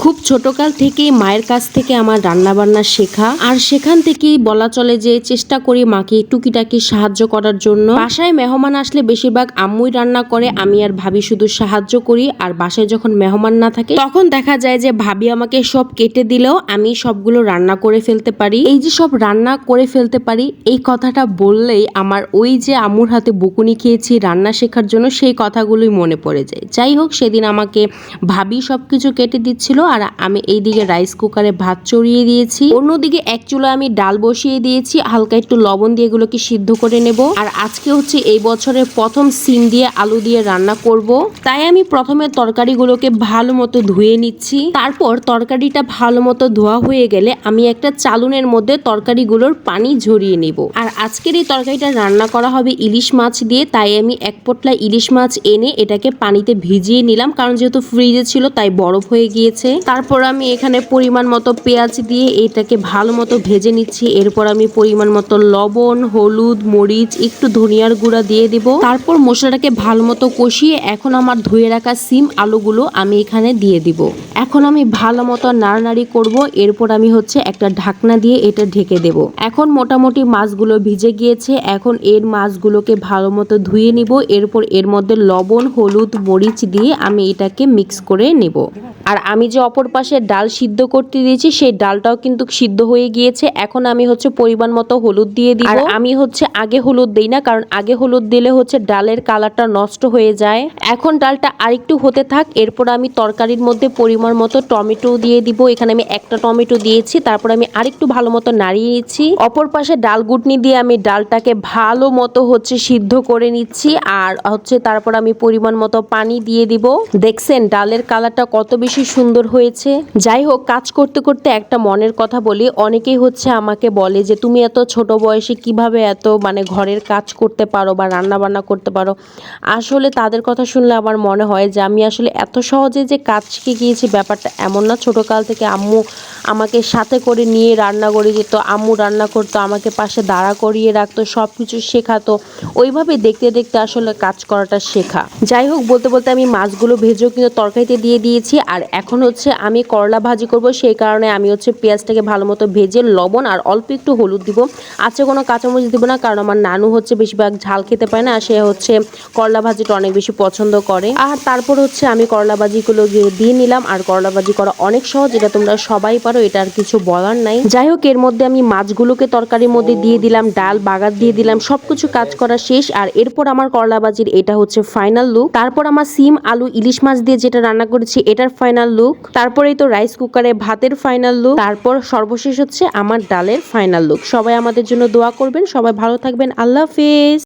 খুব ছোটকাল থেকেই মায়ের কাছ থেকে আমার রান্নাবান্না শেখা, আর সেখান থেকেই বলা চলে যে চেষ্টা করি মাকে টুকিটাকি সাহায্য করার জন্য। বাসায় মেহমান আসলে বেশিরভাগ আম্মুই রান্না করে, আমি আর ভাবি শুধু সাহায্য করি। আর বাসায় যখন মেহমান না থাকে তখন দেখা যায় যে ভাবি আমাকে সব কেটে দিলেও আমি সবগুলো রান্না করে ফেলতে পারি। এই যে সব রান্না করে ফেলতে পারি, এই কথাটা বললেই আমার ওই যে আম্মুর হাতে বকুনি খেয়েছি রান্না শেখার জন্য, সেই কথাগুলোই মনে পড়ে যায়। যাই হোক, সেদিন আমাকে ভাবি সবকিছু কেটে দিচ্ছিল আর আমি এইদিকে রাইস কুকারে ভাত চড়িয়ে দিয়েছি। অন্যদিকে এক চুলা আমি ডাল বসিয়ে দিয়েছি, হালকা একটু লবণ দিয়ে এগুলোকে সিদ্ধ করে নেব। আর আজকে হচ্ছে এই বছরের প্রথম সিম দিয়ে আলু দিয়ে রান্না করব, তাই আমি প্রথমে তরকারিগুলোকে ভালো মতো ধুয়ে নিচ্ছি। তারপর তরকারিটা ভালো মতো ধোয়া হয়ে গেলে আমি একটা চালুনের মধ্যে তরকারিগুলোর পানি ঝরিয়ে নেব। আর আজকের এই তরকারিটা রান্না করা হবে ইলিশ মাছ দিয়ে, তাই আমি এক পোটলা ইলিশ মাছ এনে এটাকে পানিতে ভিজিয়ে নিলাম, কারণ যেহেতু ফ্রিজে ছিল তাই বরফ হয়ে গিয়েছে। তারপর আমি এখানে পরিমাণ মতো পেঁয়াজ দিয়ে এটাকে ভালো মতো ভেজে নিচ্ছি। এরপর আমি পরিমাণ মতো লবণ, হলুদ, মরিচ, একটু ধনিয়ার গুঁড়া দিয়ে দিব। তারপর মশলাটাকে ভালো মতো কষিয়ে এখন আমার ধুয়ে রাখা সিম আলুগুলো আমি এখানে দিয়ে দিব। এখন আমি ভালো মতো নাড়ানাড়ি করব। এরপর আমি হচ্ছে একটা ঢাকনা দিয়ে এটা ঢেকে দেব। এখন মোটামুটি মাছগুলো ভিজে গিয়েছে, এখন এর মাছগুলোকে ভালো মতো ধুয়ে নিব। এরপর এর মধ্যে লবণ, হলুদ, মরিচ দিয়ে আমি এটাকে মিক্স করে নেব। আর আমি যে অপর পাশে ডাল সিদ্ধ করতে দিয়েছি সেই ডালটাও কিন্তু সিদ্ধ হয়ে গিয়েছে। এখন আমি হচ্ছে পরিমাণ মতো হলুদ দিয়ে দিব। আর আমি হচ্ছে আগে হলুদ দেই না, কারণ আগে হলুদ দিলে হচ্ছে ডালের কালারটা নষ্ট হয়ে যায়। এখন ডালটা আরেকটু হতে থাক। এরপর আমি তরকারির মধ্যে পরিমাণ মতো টমেটো দিয়ে দিব। এখানে আমি একটা টমেটো দিয়েছি। তারপর আমি আরেকটু ভালো মতো নাড়িয়ে নিচ্ছি। অপর পাশে ডাল ঘুটনি দিয়ে আমি ডালটাকে ভালো মতো হচ্ছে সিদ্ধ করে নিচ্ছি। আর হচ্ছে তারপর আমি পরিমাণ মতো পানি দিয়ে দিব। দেখছেন ডালের কালারটা কত বেশি সুন্দর হয়েছে। যাই হোক, কাজ করতে করতে একটা মনের কথা বলি। অনেকেই হচ্ছে আমাকে বলে যে তুমি এত ছোট বয়সে কিভাবে এত ঘরের কাজ করতে পারো বা রান্না বান্না করতে পারো। আসলে তাদের কথা শুনলে আমার মনে হয় যে আমি আসলে এত সহজে যে কাজ শিখে গিয়েছি ব্যাপারটা এমন না। ছোটকাল থেকে আম্মু আমাকে সাথে করে নিয়ে রান্না করে যেত, আম্মু রান্না করতো, আমাকে পাশে দাঁড়া করিয়ে রাখতো, সব কিছু শেখাতো। ওইভাবে দেখতে দেখতে আসলে কাজ করাটা শেখা। যাই হোক, বলতে বলতে আমি মাছগুলো ভেজেও কিন্তু তরকারিতে দিয়ে দিয়েছি। আর এখন হচ্ছে আমি করলা ভাজি করব, সেই কারণে আমি হচ্ছে পেঁয়াজটাকে ভালো মতো ভেজে লবণ আর অল্প একটু হলুদ দিব। আজকে কোনো কাঁচামরিচ দিব না, কারণ আমার নানু হচ্ছে বেশিরভাগ ঝাল খেতে পারে না, সে হচ্ছে করলা ভাজিটা অনেক বেশি পছন্দ করে। আর তারপর হচ্ছে আমি করলা ভাজিগুলো দিয়ে নিলাম। আর করলা ভাজি করা অনেক সহজ, এটা তোমরা সবাই পারো, এটা আর কিছু বলার নাই। যাই হোক, এর মধ্যে আমি মাছগুলোকে তরকারির মধ্যে দিয়ে দিলাম, ডাল বাগার দিয়ে দিলাম, সবকিছু কাজ করা শেষ। আর এরপর আমার করলা ভাজির এটা হচ্ছে ফাইনাল লুক। তারপর আমার সিম আলু ইলিশ মাছ দিয়ে যেটা রান্না করেছি এটার ফাইনাল লুক। তারপরেই তো রাইস কুকারে ভাতের ফাইনাল লুক। তারপর সর্বশেষ হচ্ছে আমার ডালের ফাইনাল লুক। সবাই আমাদের জন্য দোয়া করবেন, সবাই ভালো থাকবেন। আল্লাহ হাফেজ।